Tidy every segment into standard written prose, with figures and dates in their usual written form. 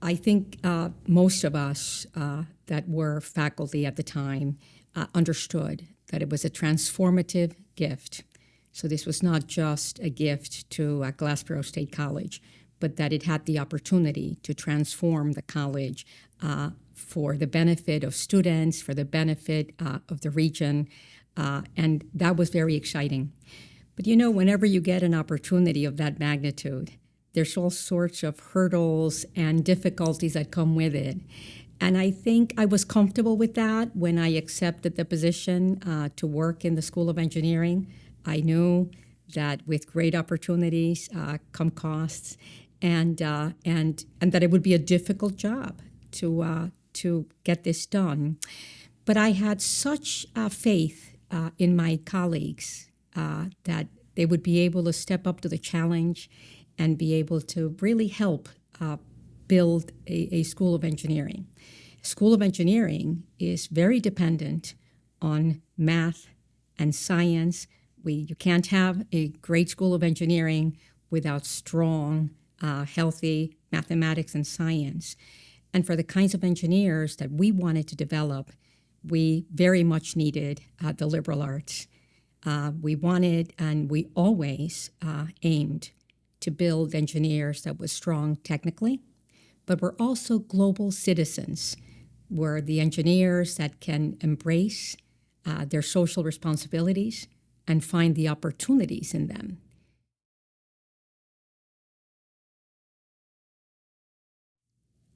I think most of us that were faculty at the time understood that it was a transformative gift. So this was not just a gift to Glassboro State College, but that it had the opportunity to transform the college for the benefit of students, for the benefit of the region, and that was very exciting. But you know, whenever you get an opportunity of that magnitude, there's all sorts of hurdles and difficulties that come with it. And I think I was comfortable with that when I accepted the position to work in the School of Engineering. I knew that with great opportunities come costs, and that it would be a difficult job to get this done. But I had such faith in my colleagues that they would be able to step up to the challenge and be able to really help build a School of Engineering. School of Engineering is very dependent on math and science. You can't have a great School of Engineering without strong, healthy mathematics and science. And for the kinds of engineers that we wanted to develop, we very much needed the liberal arts. We wanted, and we always aimed to build engineers that were strong technically, but were also global citizens, were the engineers that can embrace their social responsibilities and find the opportunities in them.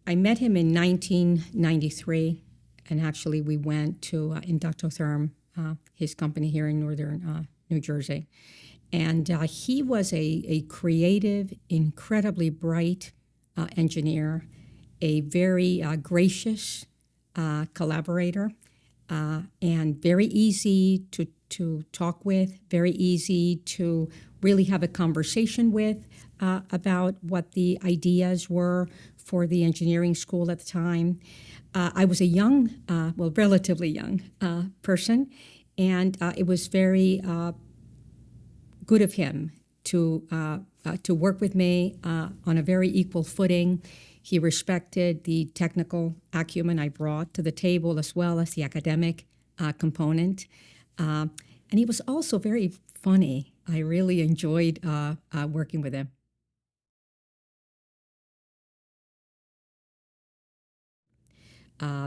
I met him in 1993, and actually we went to Inductotherm, his company here in northern New Jersey. And he was a creative, incredibly bright engineer, a very gracious collaborator, and very easy to talk with, very easy to really have a conversation with about what the ideas were for the engineering school at the time. I was a young, relatively young person, and it was very good of him to work with me on a very equal footing. He respected the technical acumen I brought to the table as well as the academic component. And he was also very funny. I really enjoyed working with him.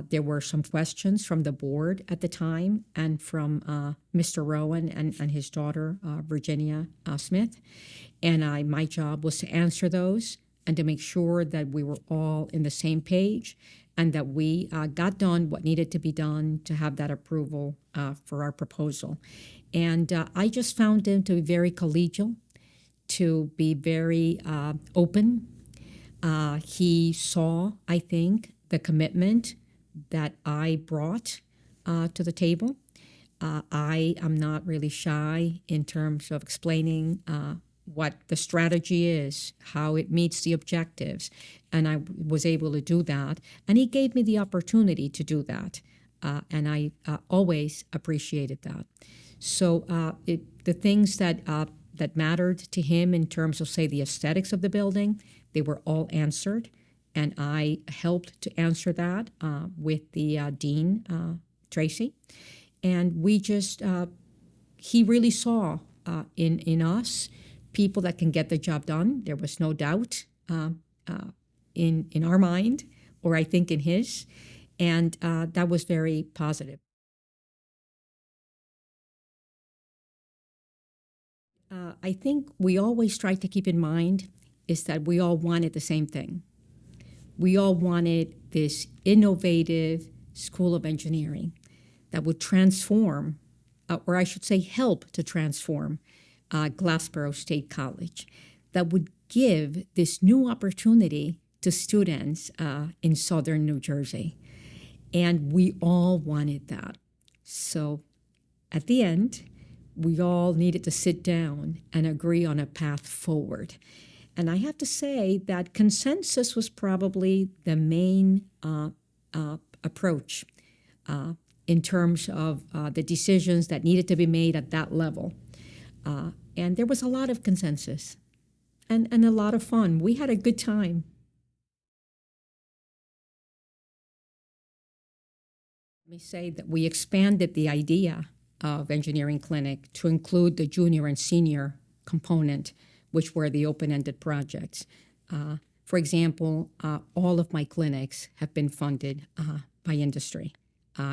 There were some questions from the board at the time and from Mr. Rowan and his daughter, Virginia Smith. And my job was to answer those and to make sure that we were all in the same page and that we got done what needed to be done to have that approval for our proposal. And I just found him to be very collegial, to be very open. He saw, I think, the commitment that I brought to the table. I am not really shy in terms of explaining what the strategy is, how it meets the objectives, and I was able to do that. And he gave me the opportunity to do that, and I always appreciated that. So the things that mattered to him in terms of, say, the aesthetics of the building, they were all answered. And I helped to answer that with the dean, Tracy. And we just, he really saw in us people that can get the job done. There was no doubt in our mind, or I think in his. And that was very positive. I think we always try to keep in mind is that we all wanted the same thing. We all wanted this innovative School of Engineering that would transform, or I should say help to transform, Glassboro State College, that would give this new opportunity to students in southern New Jersey. And we all wanted that. So at the end, we all needed to sit down and agree on a path forward. And I have to say that consensus was probably the main approach in terms of the decisions that needed to be made at that level. And there was a lot of consensus and a lot of fun. We had a good time. Let me say that we expanded the idea of engineering clinic to include the junior and senior component, which were the open-ended projects. For example, all of my clinics have been funded by industry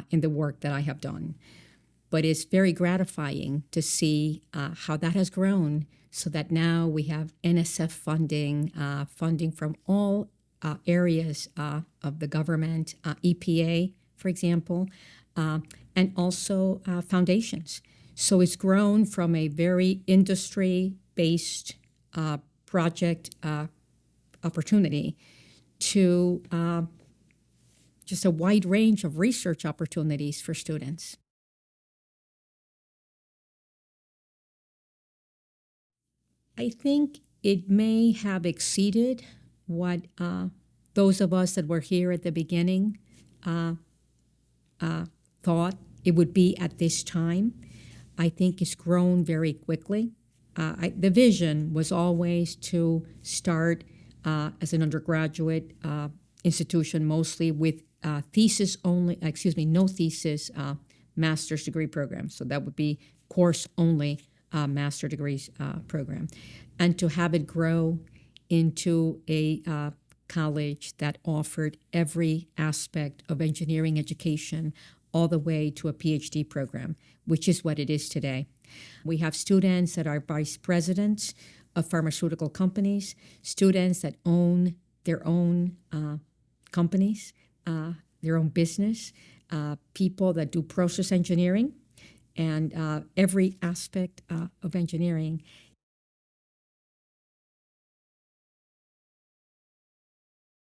in the work that I have done. But it's very gratifying to see how that has grown so that now we have NSF funding, funding from all areas of the government, EPA, for example, and also foundations. So it's grown from a very industry-based project opportunity to just a wide range of research opportunities for students. I think it may have exceeded what those of us that were here at the beginning thought it would be at this time. I think it's grown very quickly. The vision was always to start as an undergraduate institution, mostly with thesis only, no thesis master's degree program. So that would be course only master degrees program. And to have it grow into a college that offered every aspect of engineering education all the way to a Ph.D. program, which is what it is today. We have students that are vice presidents of pharmaceutical companies, students that own their own companies, their own business, people that do process engineering, and every aspect of engineering.